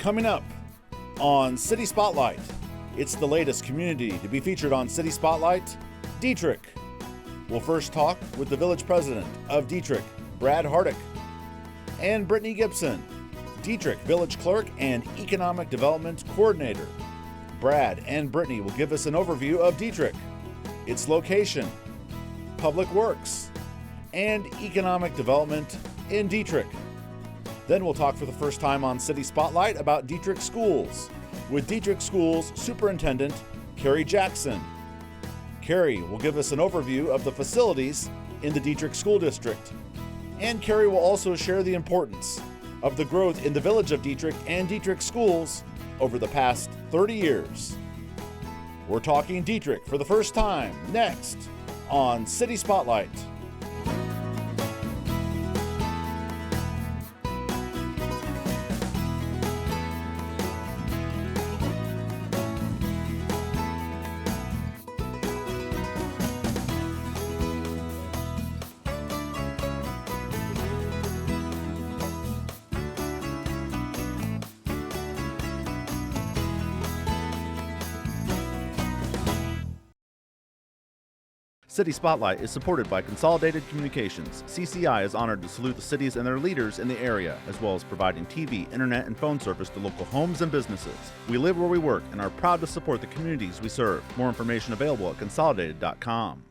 Coming up on City Spotlight, it's the latest community to be featured on City Spotlight, Dieterich. We'll first talk with the village president of Dieterich, Brad Hardiek, and Brittny Gipson, Dieterich Village Clerk and Economic Development Coordinator. Brad and Brittny will give us an overview of Dieterich, its location, public works, and economic development in Dieterich. Then we'll talk for the first time on City Spotlight about Dieterich Schools with Dieterich Schools Superintendent Cary Jackson. Cary will give us an overview of the facilities in the Dieterich School District. And Cary will also share the importance of the growth in the village of Dieterich and Dieterich schools over the past 30 years. We're talking Dieterich for the first time next on City Spotlight. City Spotlight is supported by Consolidated Communications. CCI is honored to salute the cities and their leaders in the area, as well as providing TV, internet, and phone service to local homes and businesses. We live where we work and are proud to support the communities we serve. More information available at consolidated.com.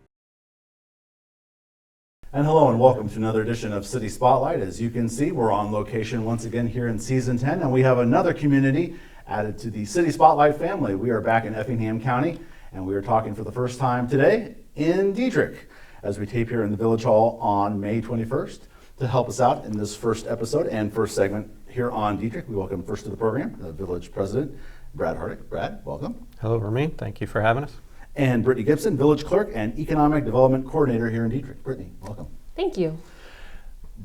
And hello and welcome to another edition of City Spotlight. As you can see, we're on location once again here in Season 10, and we have another community added to the City Spotlight family. We are back in Effingham County, and we are talking for the first time today in Dieterich as we tape here in the Village Hall on May 21st. To help us out in this first episode and first segment here on Dieterich, we welcome first to the program the Village President, Brad Hardiek. Brad, welcome. Hello, Ramin. Thank you for having us. And Brittny Gipson, Village Clerk and Economic Development Coordinator here in Dieterich. Brittny, welcome. Thank you.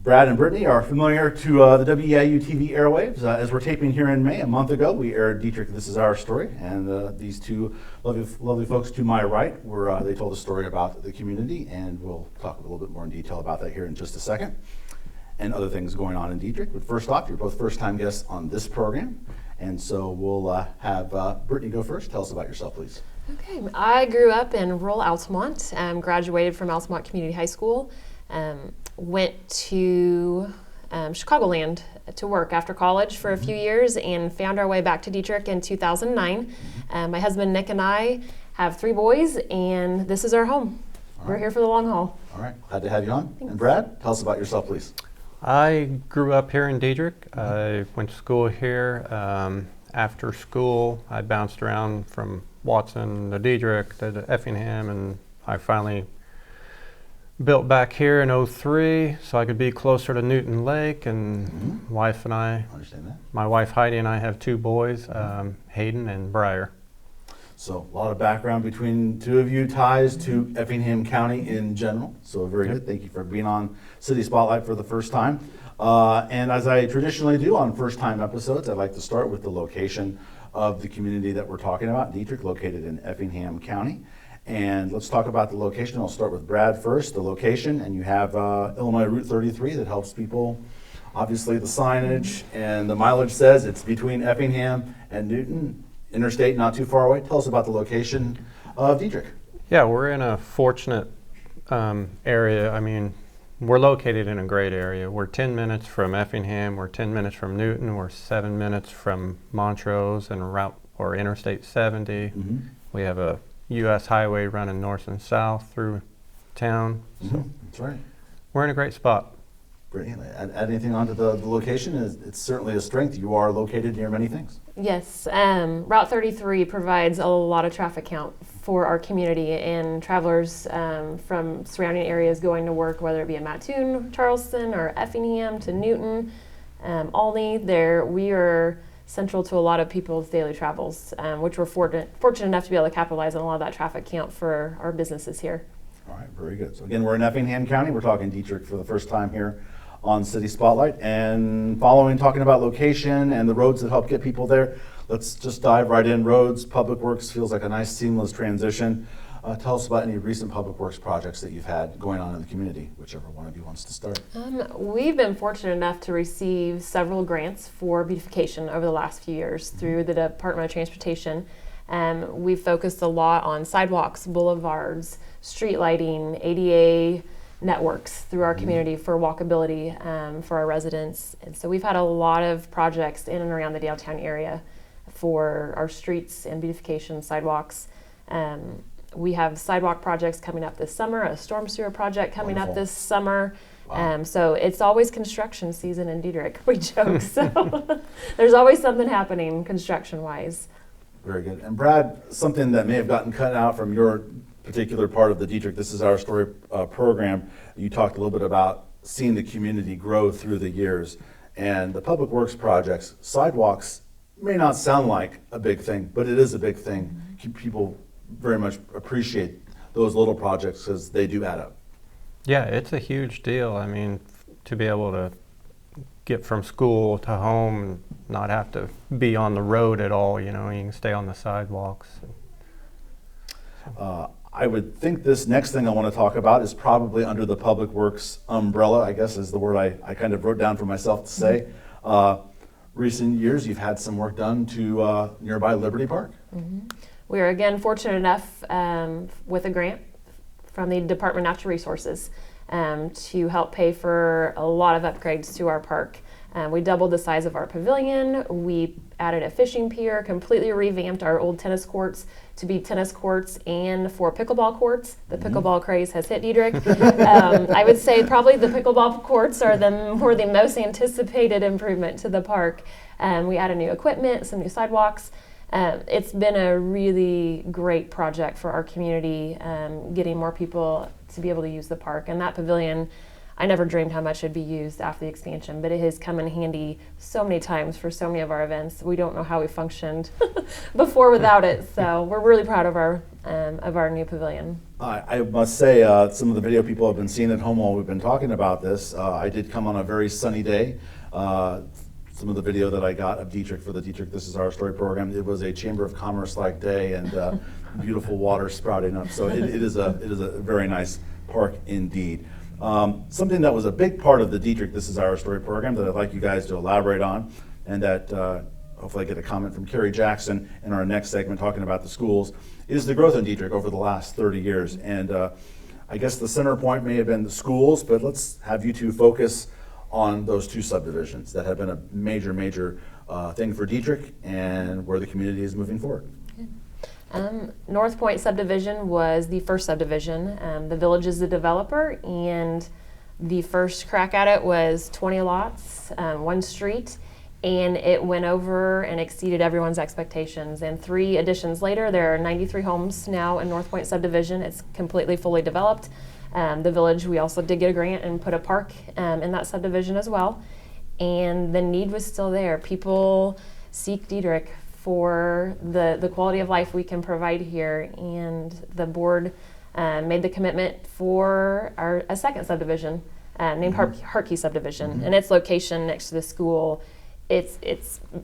Brad and Brittny are familiar to the WEIU TV airwaves. As we're taping here in May, a month ago, we aired Dieterich, This Is Our Story, and these two lovely folks to my right they told a story about the community, and we'll talk a little bit more in detail about that here in just a second, and other things going on in Dieterich. But first off, you're both first-time guests on this program, and so we'll have Brittny go first. Tell us about yourself, please. Okay, I grew up in rural Altamont, graduated from Altamont Community High School, went to Chicagoland to work after college for a few years and found our way back to Dieterich in 2009. My husband Nick and I have 3 boys, and this is our home. We're here for the long haul. All right, glad to have you on. Thanks. And Brad, tell us about yourself, please. I grew up here in Dieterich. I went to school here. After school, I bounced around from Watson to Dieterich to Effingham, and I finally built back here in 03 so I could be closer to Newton Lake, and wife and I, Understand that. my wife Heidi and I have 2 boys, Hayden and Briar. So a lot of background between two of you, ties to Effingham County in general. So very good. Thank you for being on City Spotlight for the first time. And as I traditionally do on first time episodes, I'd like to start with the location of the community that we're talking about, Dieterich, located in Effingham County. And let's talk about the location. I'll start with Brad first, the location. And you have Illinois Route 33 that helps people. Obviously the signage and the mileage says it's between Effingham and Newton. Interstate not too far away. Tell us about the location of Dieterich. Yeah, we're in a fortunate area. I mean, we're located in a great area. We're 10 minutes from Effingham. We're 10 minutes from Newton. We're 7 minutes from Montrose and Interstate 70. We have a U.S. highway running north and south through town. So That's right. we're in a great spot. Brittny, add anything onto the location? It's certainly a strength. You are located near many things. Yes, Route 33 provides a lot of traffic count for our community and travelers from surrounding areas going to work, whether it be in Mattoon, Charleston, or Effingham to Newton, Olney. We are central to a lot of people's daily travels, which we're fortunate enough to be able to capitalize on a lot of that traffic count for our businesses here. All right, very good. So again, we're in Effingham County. We're talking Dieterich for the first time here on City Spotlight. And following talking about location and the roads that help get people there, let's just dive right in. Roads, Public Works feels like a nice seamless transition. Tell us about any recent Public Works projects that you've had going on in the community, whichever one of you wants to start. We've been fortunate enough to receive several grants for beautification over the last few years through the Department of Transportation. We've focused a lot on sidewalks, boulevards, street lighting, ADA networks through our community for walkability for our residents. And so we've had a lot of projects in and around the downtown area for our streets and beautification sidewalks. We have sidewalk projects coming up this summer, a storm sewer project coming up this summer. Wow. So it's always construction season in Dieterich, we joke. So there's always something happening construction-wise. Very good. And Brad, something that may have gotten cut out from your particular part of the Dieterich This Is Our Story program, you talked a little bit about seeing the community grow through the years. And the Public Works projects, sidewalks may not sound like a big thing, but it is a big thing. People very much appreciate those little projects because they do add up. Yeah, it's a huge deal. I mean, to be able to get from school to home and not have to be on the road at all, you know, you can stay on the sidewalks. I would think this next thing I want to talk about is probably under the Public Works umbrella, I guess is the word I kind of wrote down for myself to say. Recent years, you've had some work done to nearby Liberty Park. Mm-hmm. We are again fortunate enough with a grant from the Department of Natural Resources to help pay for a lot of upgrades to our park. We doubled the size of our pavilion. We added a fishing pier, completely revamped our old tennis courts to be tennis courts and 4 pickleball courts. The pickleball craze has hit Dieterich. I would say probably the pickleball courts were the most anticipated improvement to the park. We added new equipment, some new sidewalks. It's been a really great project for our community, getting more people to be able to use the park. And that pavilion, I never dreamed how much it'd be used after the expansion, but it has come in handy so many times for so many of our events. We don't know how we functioned before without it, so we're really proud of our new pavilion. I must say, some of the video people have been seeing at home while we've been talking about this. I did come on a very sunny day. Some of the video that I got of Dieterich for the Dieterich This Is Our Story program, it was a Chamber of Commerce-like day and beautiful water sprouting up. So it is a very nice park indeed. Something that was a big part of the Dieterich This Is Our Story program that I'd like you guys to elaborate on, and that hopefully I get a comment from Cary Jackson in our next segment talking about the schools, is the growth in Dieterich over the last 30 years. And I guess the center point may have been the schools, but let's have you two focus on those 2 subdivisions that have been a major thing for Dieterich and where the community is moving forward. North Point subdivision was the first subdivision. The village is the developer, and the first crack at it was 20 lots, 1 street, and it went over and exceeded everyone's expectations. And 3 additions later, there are 93 homes now in North Point subdivision. It's completely fully developed. The village, we also did get a grant and put a park in that subdivision as well. And the need was still there. People seek Dieterich for the quality of life we can provide here. And the board made the commitment for a second subdivision named Hardiek subdivision. And its location next to the school, it's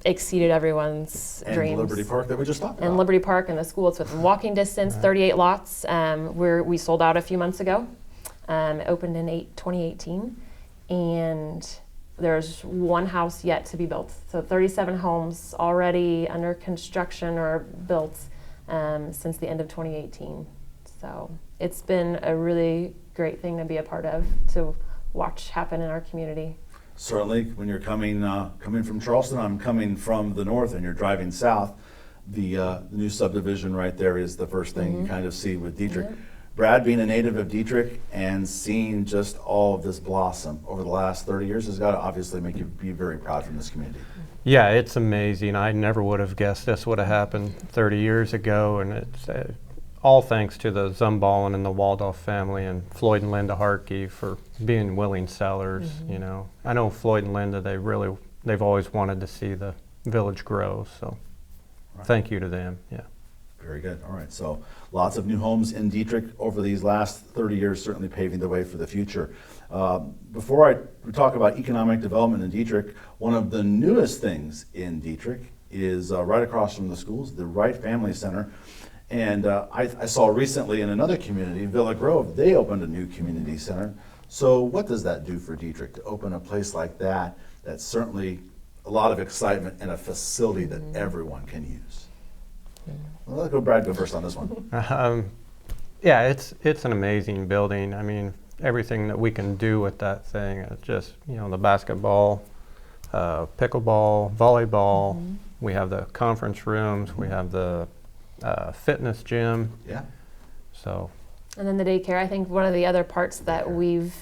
exceeded everyone's dreams. And Liberty Park that we just talked about. And Liberty Park and the school, it's within walking distance, 38 lots. We sold out a few months ago. It opened in 2018, and there's 1 house yet to be built. So 37 homes already under construction or built since the end of 2018. So it's been a really great thing to be a part of, to watch happen in our community. Certainly, when you're coming from Charleston, I'm coming from the north, and you're driving south, the new subdivision right there is the first thing you kind of see with Dieterich. Mm-hmm. Brad, being a native of Dieterich and seeing just all of this blossom over the last 30 years has got to obviously make you be very proud from this community. Yeah, it's amazing. I never would have guessed this would have happened 30 years ago, and it's all thanks to the Zumballen and the Waldorf family and Floyd and Linda Hardiek for being willing sellers. You know, I know Floyd and Linda, they've always wanted to see the village grow, so thank you to them. Yeah. Very good. All right. So lots of new homes in Dieterich over these last 30 years, certainly paving the way for the future. Before we talk about economic development in Dieterich, one of the newest things in Dieterich is right across from the schools, the Wright Family Center. And I saw recently in another community, Villa Grove, they opened a new community center. So what does that do for Dieterich to open a place like that? That's certainly a lot of excitement and a facility that everyone can use. Well, let's go, Brad, go first on this one. Yeah, it's an amazing building. I mean, everything that we can do with that thing, it's just, the basketball, pickleball, volleyball. We have the conference rooms. We have the fitness gym. Yeah. So. And then the daycare. I think one of the other parts that we've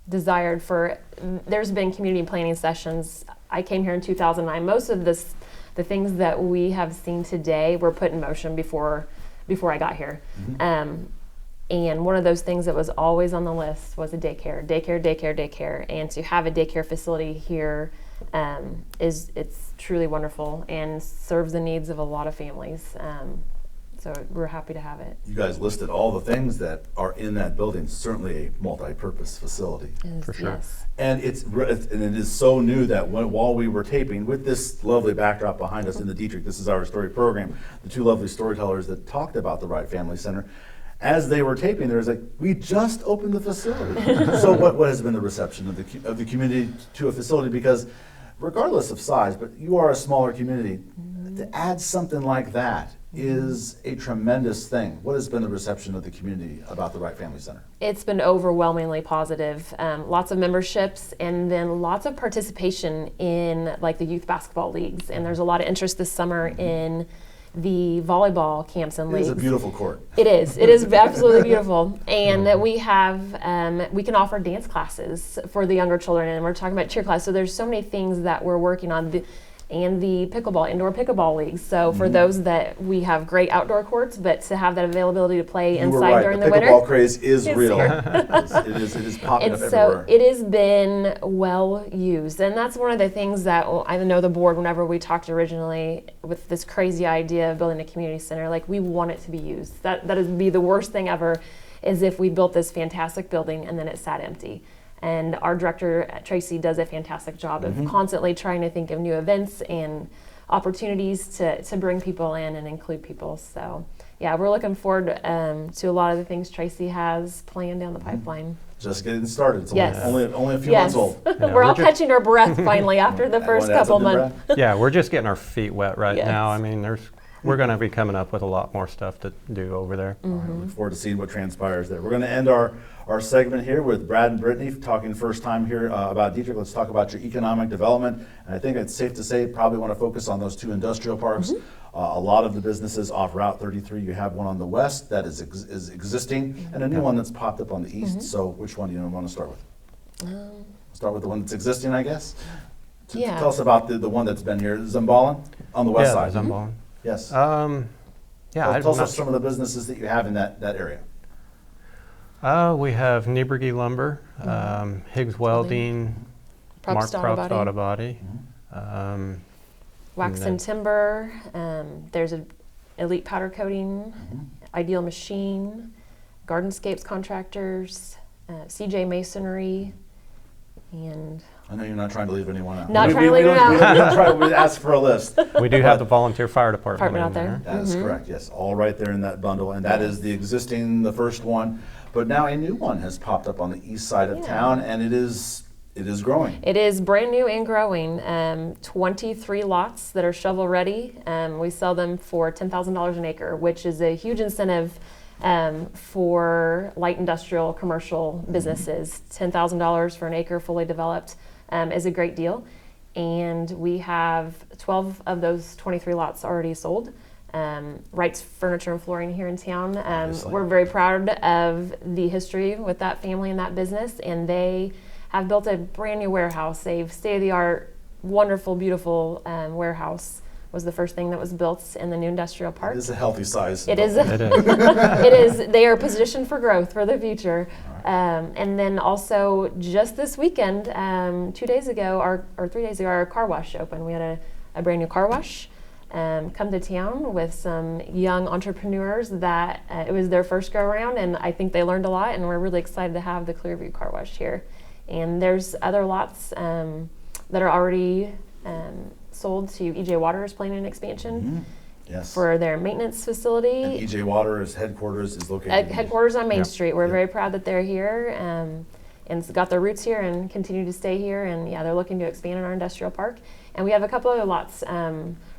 desired for, there's been community planning sessions. I came here in 2009. Most of the things that we have seen today were put in motion before I got here. And one of those things that was always on the list was a daycare. And to have a daycare facility here it's truly wonderful and serves the needs of a lot of families. So we're happy to have it. You guys listed all the things that are in that building. Certainly a multi-purpose facility. For sure. Yes. And it is so new that while we were taping, with this lovely backdrop behind us in the Dieterich, this is our story program, the two lovely storytellers that talked about the Wright Family Center, as they were taping, there was like, we just opened the facility. So what has been the reception of the community to a facility? Because regardless of size, but you are a smaller community, to add something like that is a tremendous thing. What has been the reception of the community about the Wright Family Center? It's been overwhelmingly positive. Lots of memberships and then lots of participation in like the youth basketball leagues. And there's a lot of interest this summer in the volleyball camps and leagues. It is a beautiful court. It is absolutely beautiful. And we have, we can offer dance classes for the younger children, and we're talking about cheer class. So there's so many things that we're working on. And the indoor pickleball leagues. So for those that we have great outdoor courts, but to have that availability to play inside during the winter. The pickleball craze is real. It is popping up and so everywhere. it has been well used. And that's one of the things that I know the board, whenever we talked originally with this crazy idea of building a community center, like we want it to be used. That would be the worst thing ever, is if we built this fantastic building and then it sat empty. And our director, Tracy, does a fantastic job of constantly trying to think of new events and opportunities to bring people in and include people. So, yeah, we're looking forward to a lot of the things Tracy has planned down the pipeline. Just getting started. It's Yes. only a few months old. Yeah, we're all catching our breath finally after the first Wanna add couple something, months. Brad? Yeah, we're just getting our feet wet right Yes. now. I mean, we're going to be coming up with a lot more stuff to do over there. All right, look forward to seeing what transpires there. We're going to end our segment here with Brad and Brittny talking first time here about Dieterich. Let's talk about your economic development. And I think it's safe to say probably want to focus on those two industrial parks. A lot of the businesses off Route 33, you have one on the west that is existing and a new one that's popped up on the east. So which one do you want to start with? Start with the one that's existing, I guess. Yeah. Tell us about the one that's been here, Zumbalin on the west side. Zumbalin. Yes. Yeah, Tell us some of the businesses that you have in that area. We have Nieberge Lumber, Higgs Welding, Mark Probst Auto Body. Wax and Timber. There's an Elite Powder Coating, Ideal Machine, Gardenscapes Contractors, CJ Masonry, and I know you're not trying to leave anyone out. Not trying to leave anyone out. We ask for a list. We do have the volunteer fire department out in there. That is correct, yes. All right there in that bundle. And that is the existing, the first one. But now a new one has popped up on the east side of town, and it is growing. it is brand new and growing. 23 lots that are shovel ready. We sell them for $10,000 an acre, which is a huge incentive for light industrial commercial businesses. $10,000 for an acre fully developed is a great deal. And we have 12 of those 23 lots already sold. Wright's Furniture and Flooring here in town. We're very proud of the history with that family and that business, and they have built a brand new warehouse, a state-of-the-art, wonderful, beautiful warehouse. Was the first thing that was built in the new industrial park. It is a healthy size. It is. It is. It is. They are positioned for growth for the future. And then also just this weekend, 2 days ago, or 3 days ago, our car wash opened. We had a brand new car wash. come to town with some young entrepreneurs that it was their first go around, and I think they learned a lot, and we're really excited to have the Clearview Car Wash here. And there's other lots that are already sold to EJ Waters, planning an expansion for their maintenance facility. And EJ Waters headquarters is located At headquarters on Main Street. We're very proud that they're here and got their roots here and continue to stay here. And they're looking to expand in our industrial park. And we have a couple other lots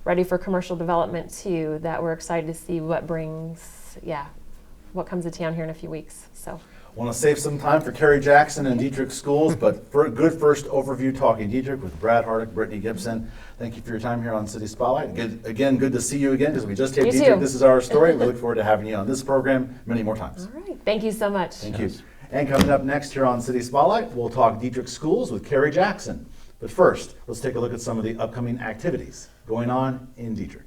ready for commercial development too that we're excited to see what comes to town here in a few weeks. So. Want to save some time for Cary Jackson and Dieterich Schools, but for a good first overview, talking Dieterich with Brad Hardiek, Brittny, Gipson. Thank you for your time here on City Spotlight. Good to see you again, because we just taped Dieterich. This is our story. We look forward to having you on this program many more times. All right. Thank you so much. Thank you. And coming up next here on City Spotlight, we'll talk Dieterich Schools with Cary Jackson. But first, let's take a look at some of the upcoming activities going on in Dieterich.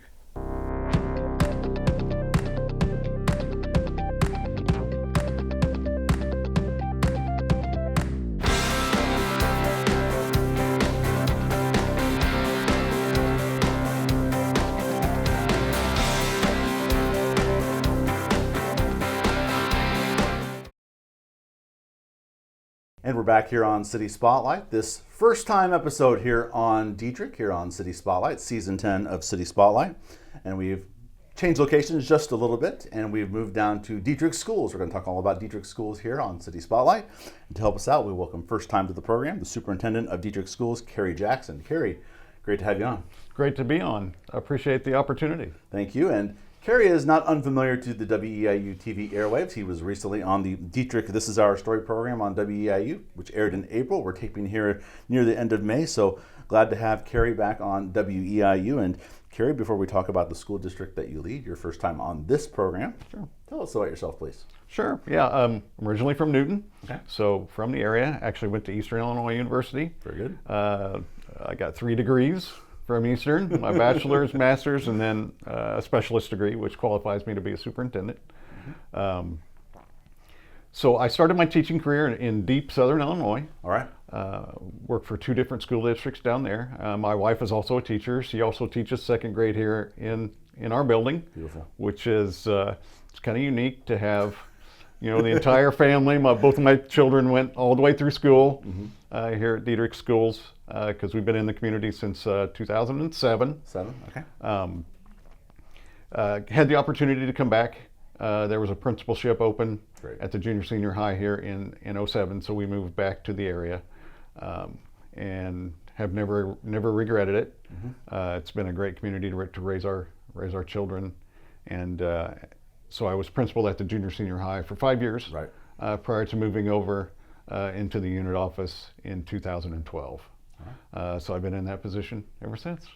And we're back here on City Spotlight. This first time episode here on Dieterich, here on City Spotlight, season 10 of City Spotlight. And we've changed locations just a little bit, and we've moved down to Dieterich Schools. We're going to talk all about Dieterich Schools here on City Spotlight. And to help us out, we welcome first time to the program, the superintendent of Dieterich Schools, Cary Jackson. Cary, great to have you on. Great to be on. I appreciate the opportunity. Thank you. And Cary is not unfamiliar to the WEIU TV airwaves. He was recently on the Dieterich This Is Our Story program on WEIU, which aired in April. We're taping here near the end of May, so glad to have Cary back on WEIU. And Cary, before we talk about the school district that you lead, your first time on this program, tell us about yourself, please. Sure. Yeah, I'm originally from Newton, so from the area. Actually went to Eastern Illinois University. Very good. I got 3 degrees from Eastern, my bachelor's, master's, and then a specialist degree, which qualifies me to be a superintendent. So I started my teaching career in deep southern Illinois. All right. Worked for 2 different school districts down there. My wife is also a teacher. She also teaches 2nd grade here in our building. Beautiful. Which is it's kind of unique to have, the entire family. Both of my children went all the way through school here at Dieterich Schools, because we've been in the community since 2007. Had the opportunity to come back. There was a principalship open at the junior senior high here in 2007, so we moved back to the area, and have never regretted it. It's been a great community to raise our children, and so I was principal at the junior senior high for 5 years, prior to moving over into the unit office in 2012. So I've been in that position ever since.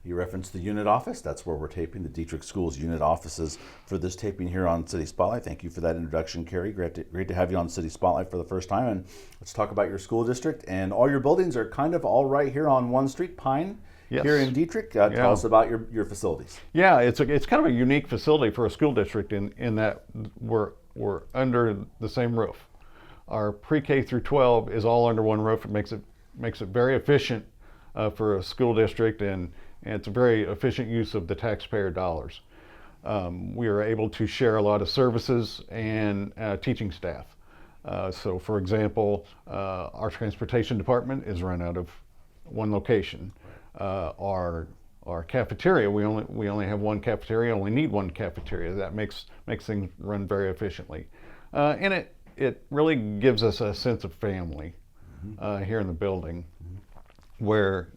You referenced the unit office. That's where we're taping, the Dieterich Schools unit offices for this taping here on City Spotlight. Thank you for that introduction, Cary. Great to have you on City Spotlight for the first time. And let's talk about your school district. And all your buildings are kind of all right here on one street, Pine, here in Dieterich. Tell us about your facilities. Yeah, it's kind of a unique facility for a school district in that we're under the same roof. Our pre-K through 12 is all under one roof. It makes it very efficient for a school district, and it's a very efficient use of the taxpayer dollars. We are able to share a lot of services and teaching staff. So for example, our transportation department is run out of one location. Our cafeteria, we only have one cafeteria, only need one cafeteria. That makes things run very efficiently. And it really gives us a sense of family here in the building, where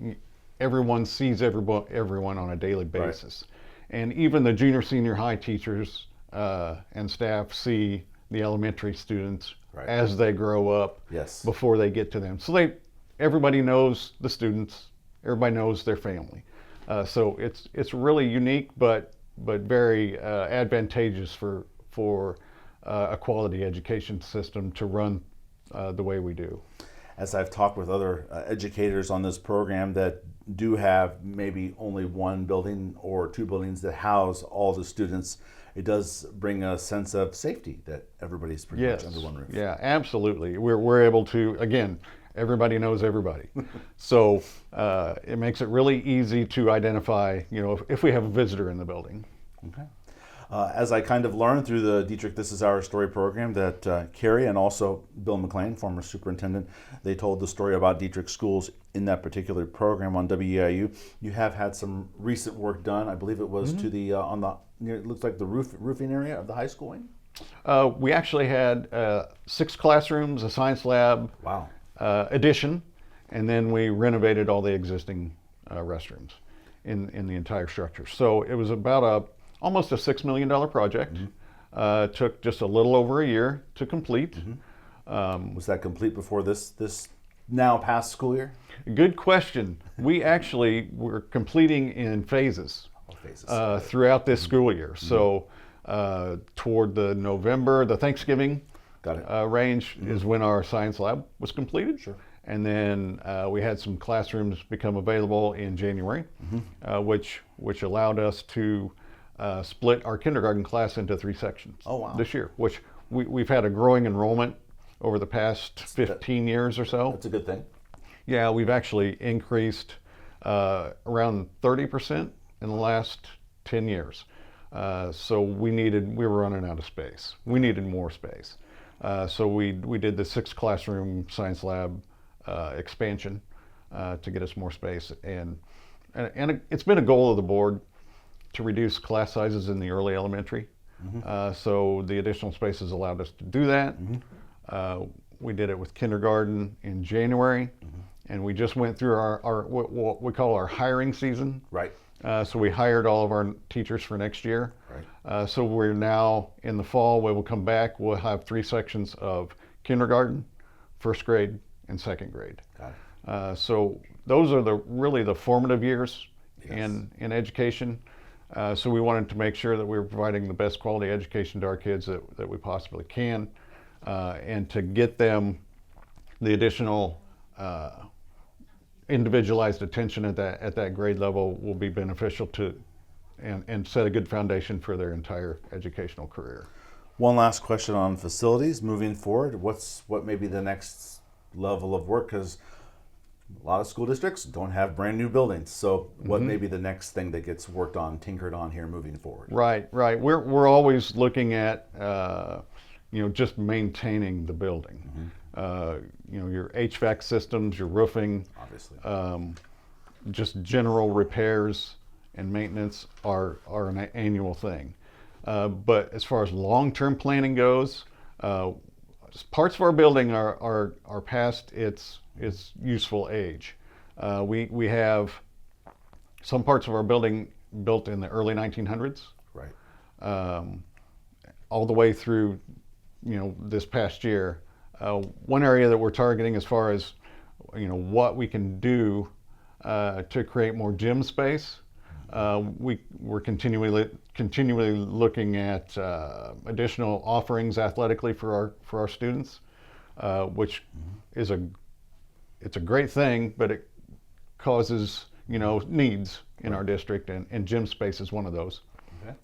everyone sees everyone on a daily basis. And even the junior senior high teachers and staff see the elementary students as they grow up before they get to them. So everybody knows the students, everybody knows their family. So it's really unique, but very advantageous for a quality education system to run the way we do. As I've talked with other educators on this program that do have maybe only one building or 2 buildings that house all the students, it does bring a sense of safety that everybody's pretty much under one roof. Yeah, absolutely. We're able to, again, everybody knows everybody. So it makes it really easy to identify, if we have a visitor in the building. Okay. As I kind of learned through the Dieterich This Is Our Story program, that Cary and also Bill McLean, former superintendent, they told the story about Dieterich Schools in that particular program on WEIU. You have had some recent work done. I believe it was to the it looks like the roofing area of the high school wing. We actually had 6 classrooms, a science lab, Wow. addition, and then we renovated all the existing restrooms in the entire structure. So it was about almost a $6 million project. Took just a little over a year to complete. Was that complete before this now past school year? Good question. We actually were completing in phases, throughout this school year. So toward the Thanksgiving Got it. range is when our science lab was completed. Sure. And then we had some classrooms become available in January, which allowed us to split our kindergarten class into 3 sections. Oh, wow. This year, which we've had a growing enrollment over the past 15 years or so. That's a good thing. Yeah, we've actually increased around 30% in the last 10 years. So we were running out of space. We needed more space. So we did the 6 classroom science lab expansion to get us more space. And it's been a goal of the board to reduce class sizes in the early elementary. So the additional spaces allowed us to do that. We did it with kindergarten in January, and we just went through our what we call our hiring season. Right. So we hired all of our teachers for next year. Right. So we're now in the fall, we will come back, we'll have 3 sections of kindergarten, 1st grade, and 2nd grade. Got it. So those are really the formative years Yes. in education. So we wanted to make sure that we were providing the best quality education to our kids that we possibly can, and to get them the additional individualized attention at that grade level will be beneficial to and set a good foundation for their entire educational career. One last question on facilities moving forward. What may be the next level of work? Because a lot of school districts don't have brand new buildings. So what may be the next thing that gets worked on, tinkered on here moving forward? Right. We're always looking at just maintaining the building. Your HVAC systems, your roofing, Obviously. just general repairs and maintenance are an annual thing. But as far as long-term planning goes, parts of our building are past its useful age. We have some parts of our building built in the early 1900s. Right. All the way through, this past year. One area that we're targeting as far as, what we can do to create more gym space, we're continually looking at additional offerings athletically for our students, which is it's a great thing, but it causes needs in our district, and gym space is one of those. Okay.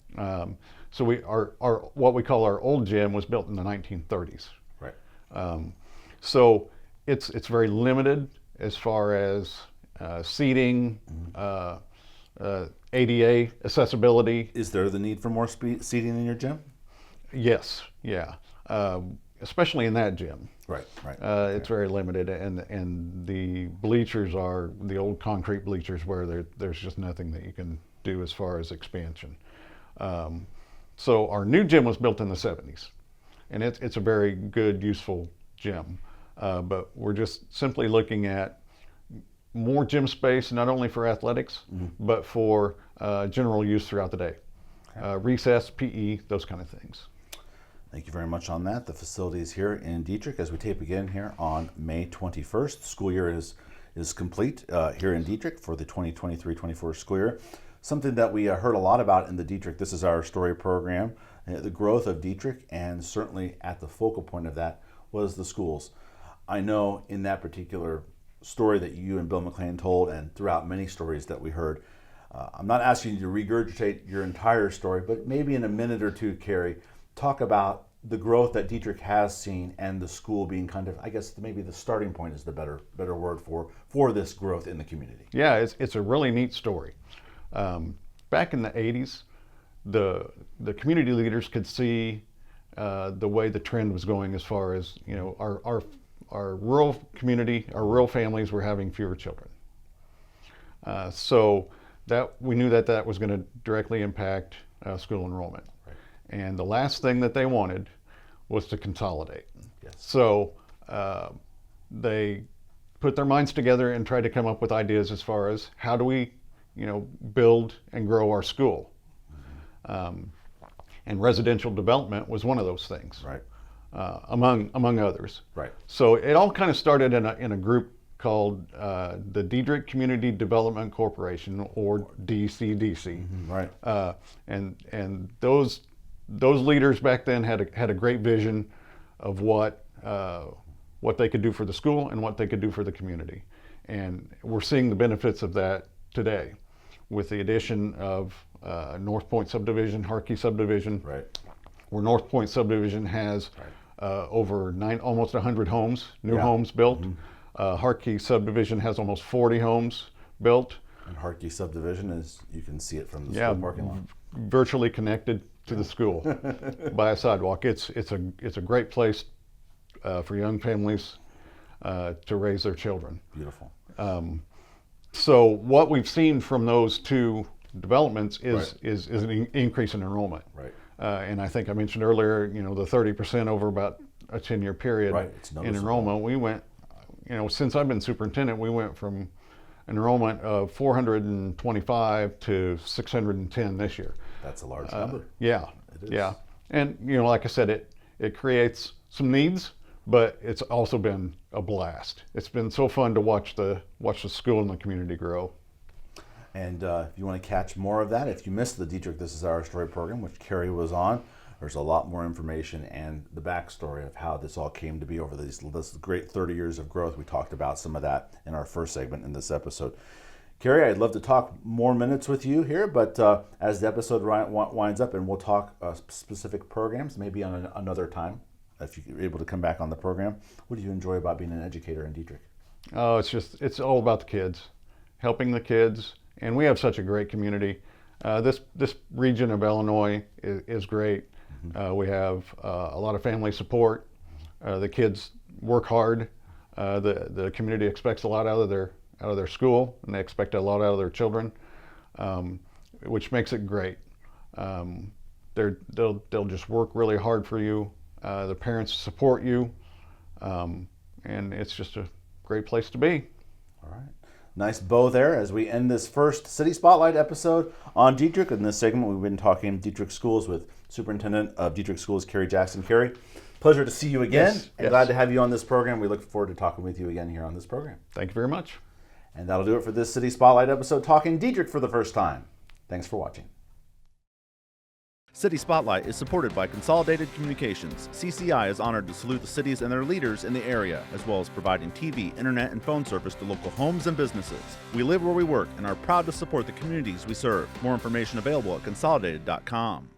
So our what we call our old gym was built in the 1930s. Right. So it's very limited as far as seating, ADA accessibility. Is there the need for more seating in your gym? Yes, yeah, especially in that gym. Right. Right. It's very limited, and the bleachers are the old concrete bleachers where there's just nothing that you can do as far as expansion. So our new gym was built in the 70s, and it's a very good, useful gym. But we're just simply looking at more gym space, not only for athletics, but for general use throughout the day. Okay. Recess, PE, those kind of things. Thank you very much on that. The facilities here in Dieterich, as we tape again here on May 21st. The school year is complete here in Dieterich for the 2023-24 school year. Something that we heard a lot about in the Dieterich This Is Our Story program, the growth of Dieterich, and certainly at the focal point of that was the schools. I know in that particular story that you and Bill McLean told, and throughout many stories that we heard, I'm not asking you to regurgitate your entire story, but maybe in a minute or two, Cary, talk about the growth that Dieterich has seen and the school being kind of, I guess maybe the starting point is the better word for this growth in the community. Yeah, it's a really neat story. Back in the 80s, the community leaders could see the way the trend was going as far as, you know, our rural community, our rural families were having fewer children. So that we knew that was going to directly impact school enrollment. Right. And the last thing that they wanted was to consolidate. Yes. So they put their minds together and tried to come up with ideas as far as how do we, you know, build and grow our school. And residential development was one of those things, Right. among others. Right. So it all kind of started in a group called the Dieterich Community Development Corporation, or DCDC. Right. And those leaders back then had a great vision of what they could do for the school and what they could do for the community. And we're seeing the benefits of that today with the addition of North Point subdivision, Hardiek subdivision, Right. where North Point subdivision has over almost 100 homes, new Yeah. homes built. Hardiek subdivision has almost 40 homes built. And Hardiek subdivision is, you can see it from the Yeah, school parking lot. virtually connected to the school by a sidewalk. It's a great place for young families to raise their children. Beautiful. So what we've seen from those two developments is Right. is an increase in enrollment. Right. And I think I mentioned earlier, you know, the 30% over about a 10-year period Right, it's in noticeable. enrollment. We went, you know, since I've been superintendent, we went from enrollment of 425 to 610 this year. That's a large number. Yeah, It is. yeah. And, you know, like I said, it creates some needs, but it's also been a blast. It's been so fun to watch the school and the community grow. And if you want to catch more of that, if you missed the Dieterich This Is Our Story program, which Cary was on, there's a lot more information and the backstory of how this all came to be over this great 30 years of growth. We talked about some of that in our first segment in this episode. Cary, I'd love to talk more minutes with you here, but as the episode winds up, and we'll talk specific programs, maybe on another time, if you're able to come back on the program. What do you enjoy about being an educator in Dieterich? Oh, it's all about the kids, helping the kids, and we have such a great community. This region of Illinois is great. We have a lot of family support. The kids work hard. The community expects a lot out of their school, and they expect a lot out of their children, which makes it great. They'll just work really hard for you. The parents support you, and it's just a great place to be. All right. Nice bow there as we end this first City Spotlight episode on Dieterich. In this segment, we've been talking Dieterich Schools with Superintendent of Dieterich Schools, Cary Jackson. Cary, pleasure to see you again. Yes, I'm yes. glad to have you on this program. We look forward to talking with you again here on this program. Thank you very much. And that'll do it for this City Spotlight episode, talking Dieterich for the first time. Thanks for watching. City Spotlight is supported by Consolidated Communications. CCI is honored to salute the cities and their leaders in the area, as well as providing TV, internet, and phone service to local homes and businesses. We live where we work and are proud to support the communities we serve. More information available at consolidated.com.